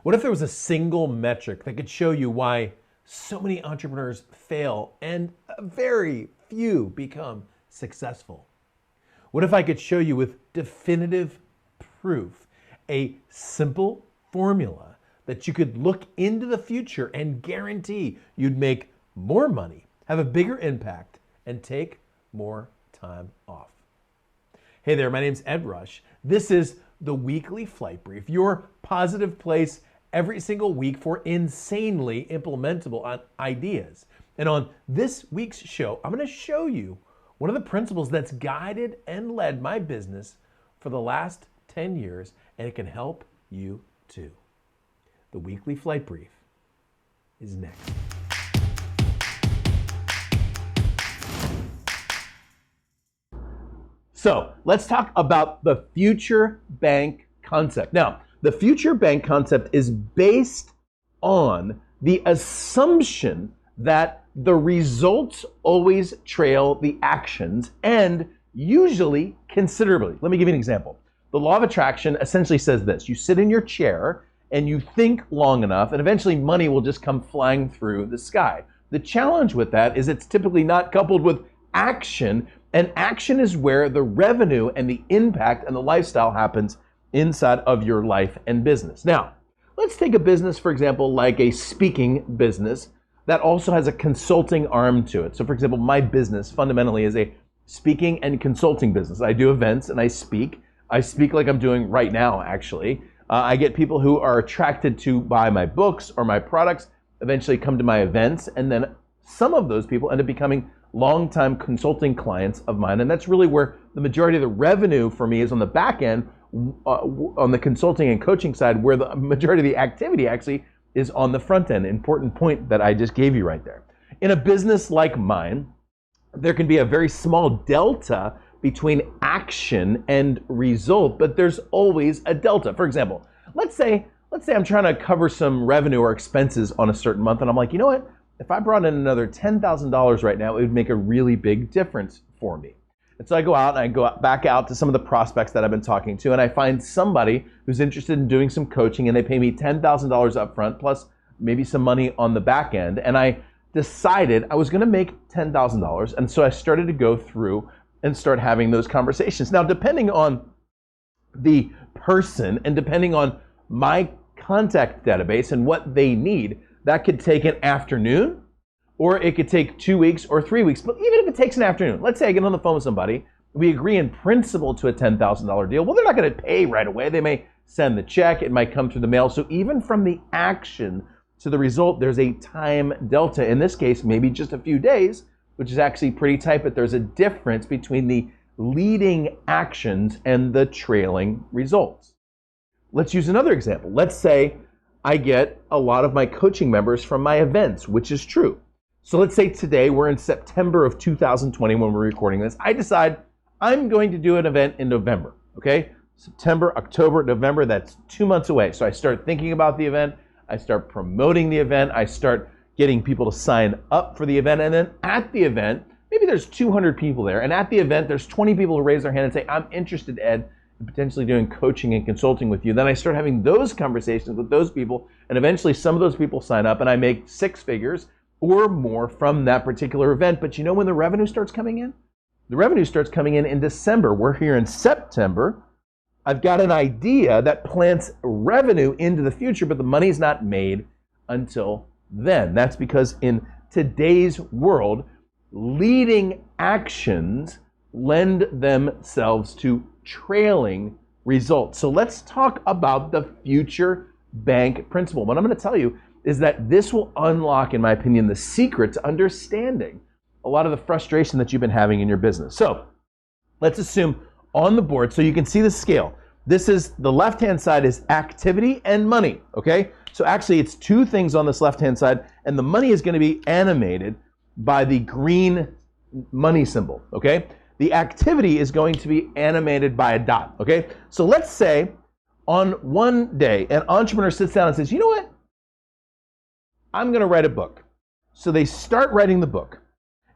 What if there was a single metric that could show you why so many entrepreneurs fail and very few become successful? What if I could show you with definitive proof a simple formula that you could look into the future and guarantee you'd make more money, have a bigger impact, and take more time off? Hey there, my name's Ed Rush. This is the Weekly Flight Brief, your positive place every single week for insanely implementable ideas. And on this week's show, I'm going to show you one of the principles that's guided and led my business for the last 10 years, and it can help you too. The Weekly Flight Brief is next. So let's talk about the future bank concept. Now, the future bank concept is based on the assumption that the results always trail the actions, and usually considerably. Let me give you an example. The law of attraction essentially says this: you sit in your chair and you think long enough, and eventually money will just come flying through the sky. The challenge with that is it's typically not coupled with action, and action is where the revenue and the impact and the lifestyle happens inside of your life and business. Now, let's take a business, for example, like a speaking business that also has a consulting arm to it. So for example, my business fundamentally is a speaking and consulting business. I do events and I speak. I speak like I'm doing right now, actually. I get people who are attracted to buy my books or my products, eventually come to my events, and then some of those people end up becoming longtime consulting clients of mine. And that's really where the majority of the revenue for me is on the back end, on the consulting and coaching side, where the majority of the activity actually is on the front end. Important point that I just gave you right there. In a business like mine, there can be a very small delta between action and result, but there's always a delta. For example, let's say I'm trying to cover some revenue or expenses on a certain month, and I'm like, you know what? If I brought in another $10,000 right now, it would make a really big difference for me. And so I go out and I go back out to some of the prospects that I've been talking to, and I find somebody who's interested in doing some coaching, and they pay me $10,000 up front plus maybe some money on the back end. And I decided I was going to make $10,000, and so I started to go through and start having those conversations. Now, depending on the person and depending on my contact database and what they need, that could take an afternoon, or it could take 2 weeks or 3 weeks. But even if it takes an afternoon, let's say I get on the phone with somebody, we agree in principle to a $10,000 deal. Well, they're not going to pay right away. They may send the check. It might come through the mail. So even from the action to the result, there's a time delta. In this case, maybe just a few days, which is actually pretty tight, but there's a difference between the leading actions and the trailing results. Let's use another example. Let's say I get a lot of my coaching members from my events, which is true. So let's say today we're in September of 2020 when we're recording this. I decide I'm going to do an event in November, okay? September, October, November, that's 2 months away. So I start thinking about the event, I start promoting the event, I start getting people to sign up for the event, and then at the event, maybe there's 200 people there, and at the event, there's 20 people who raise their hand and say, I'm interested, Ed, in potentially doing coaching and consulting with you. Then I start having those conversations with those people, and eventually some of those people sign up, and I make 6 figures or more from that particular event. But you know when the revenue starts coming in? The revenue starts coming in December. We're here in September. I've got an idea that plants revenue into the future, but the money's not made until then. That's because in today's world, leading actions lend themselves to trailing results. So let's talk about the future bank principle. What I'm going to tell you is that this will unlock, in my opinion, the secret to understanding a lot of the frustration that you've been having in your business. So let's assume on the board, so you can see the scale. This is, the left-hand side is activity and money, okay? So actually it's 2 things on this left-hand side, and the money is going to be animated by the green money symbol, okay? The activity is going to be animated by a dot, okay? So let's say on one day, an entrepreneur sits down and says, you know what? I'm going to write a book. So they start writing the book,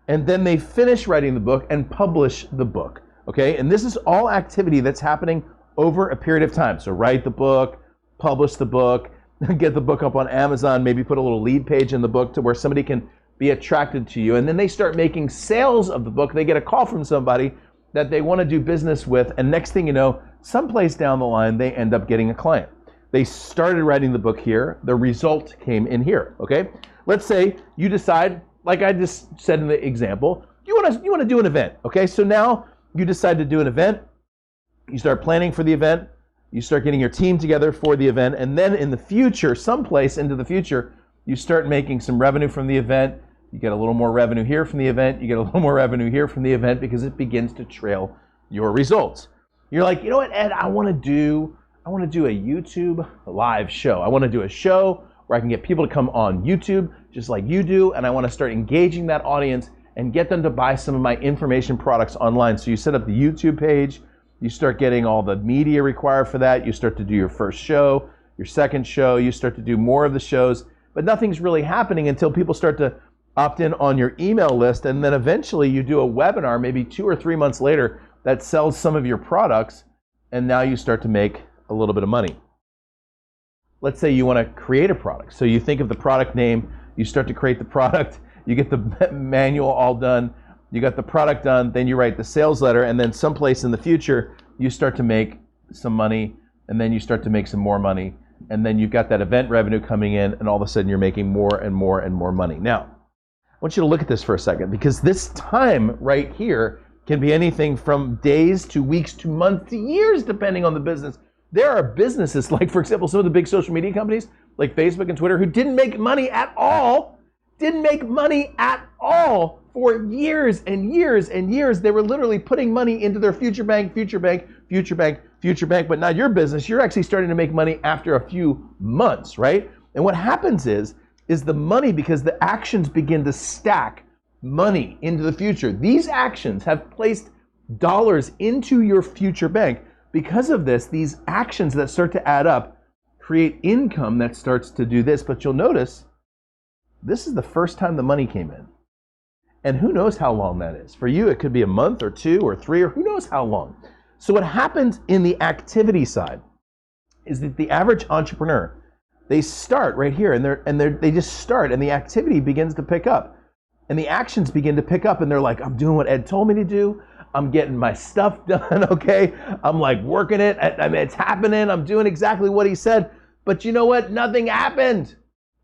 and then they finish writing the book and publish the book, okay? And this is all activity that's happening over a period of time. So write the book, publish the book, get the book up on Amazon, maybe put a little lead page in the book to where somebody can be attracted to you. And then they start making sales of the book. They get a call from somebody that they want to do business with. And next thing you know, someplace down the line, they end up getting a client. They started writing the book here. The result came in here, okay? Let's say you decide, like I just said in the example, you want to do an event, okay? So now you decide to do an event. You start planning for the event. You start getting your team together for the event. And then in the future, someplace into the future, you start making some revenue from the event. You get a little more revenue here from the event. You get a little more revenue here from the event because it begins to trail your results. You're like, you know what, Ed, I want to do a YouTube live show. I want to do a show where I can get people to come on YouTube just like you do, and I want to start engaging that audience and get them to buy some of my information products online. So you set up the YouTube page, you start getting all the media required for that, you start to do your first show, your second show, you start to do more of the shows, but nothing's really happening until people start to opt in on your email list, and then eventually you do a webinar maybe 2 or 3 months later that sells some of your products, and now you start to make a little bit of money. Let's say you want to create a product. So you think of the product name, you start to create the product, you get the manual all done, you got the product done, then you write the sales letter, and then someplace in the future, you start to make some money, and then you start to make some more money, and then you've got that event revenue coming in, and all of a sudden you're making more and more and more money. Now, I want you to look at this for a second, because this time right here can be anything from days to weeks to months to years, depending on the business. There are businesses, like for example, some of the big social media companies, like Facebook and Twitter, who didn't make money at all, for years and years and years. They were literally putting money into their future bank, but not your business. You're actually starting to make money after a few months, right? And what happens is the money, because the actions begin to stack money into the future. These actions have placed dollars into your future bank. Because of this, these actions that start to add up create income that starts to do this. But you'll notice, this is the first time the money came in. And who knows how long that is? For you, it could be a month or 2 or 3, or who knows how long. So what happens in the activity side is that the average entrepreneur, they start right here, and they just start, and the activity begins to pick up. And the actions begin to pick up, and they're like, I'm doing what Ed told me to do. I'm getting my stuff done, okay? I'm like working it. I mean, it's happening. I'm doing exactly what he said. But you know what? Nothing happened.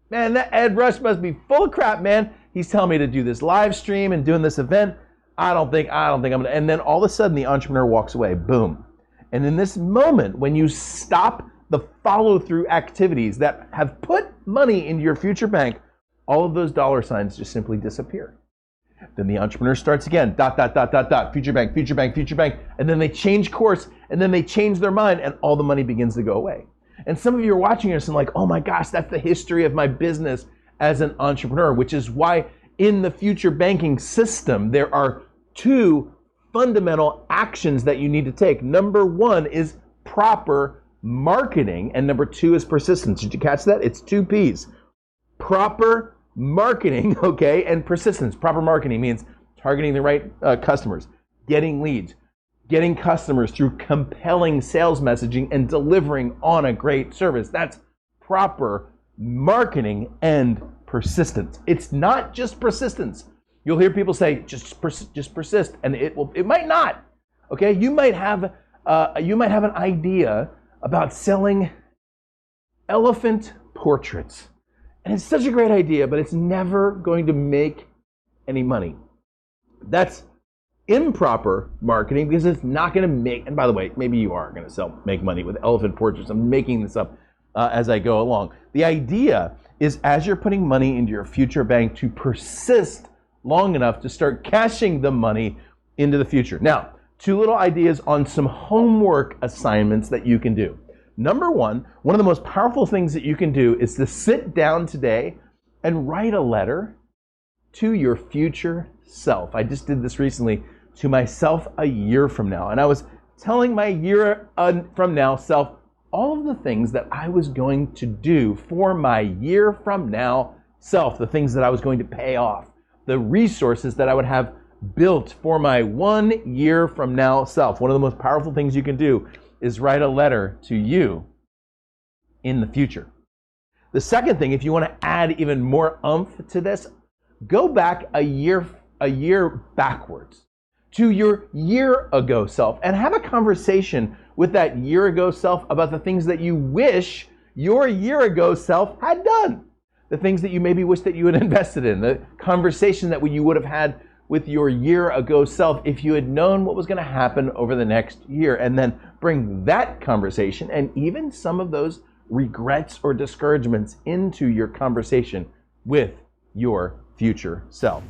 Man, that Ed Rush must be full of crap, man. He's telling me to do this live stream and doing this event. I don't think I'm gonna. And then all of a sudden the entrepreneur walks away, boom. And in this moment, when you stop the follow-through activities that have put money into your future bank, all of those dollar signs just simply disappear. Then the entrepreneur starts again, ... future bank, and then they change course, and then they change their mind, and all the money begins to go away. And some of you are watching this and like, oh my gosh, that's the history of my business as an entrepreneur, which is why in the future banking system, there are 2 fundamental actions that you need to take. Number 1 is proper marketing, and number 2 is persistence. Did you catch that? It's 2 P's. Proper marketing, okay, and persistence. Proper marketing means targeting the right customers, getting leads, getting customers through compelling sales messaging, and delivering on a great service. That's proper marketing and persistence. It's not just persistence. You'll hear people say, just persist, and it might not. Okay, you might have an idea about selling elephant portraits. And it's such a great idea, but it's never going to make any money. That's improper marketing because it's not going to make, and by the way, maybe you are going to make money with elephant portraits. I'm making this up as I go along. The idea is as you're putting money into your future bank to persist long enough to start cashing the money into the future. Now, 2 little ideas on some homework assignments that you can do. Number 1, one of the most powerful things that you can do is to sit down today and write a letter to your future self. I just did this recently to myself a year from now. And I was telling my year from now self all of the things that I was going to do for my year from now self, the things that I was going to pay off, the resources that I would have built for my 1 year from now self. One of the most powerful things you can do is write a letter to you in the future. The second thing, if you want to add even more oomph to this, go back a year backwards to your year ago self and have a conversation with that year ago self about the things that you wish your year ago self had done. The things that you maybe wish that you had invested in, the conversation that you would have had with your year ago self if you had known what was going to happen over the next year, and then bring that conversation and even some of those regrets or discouragements into your conversation with your future self.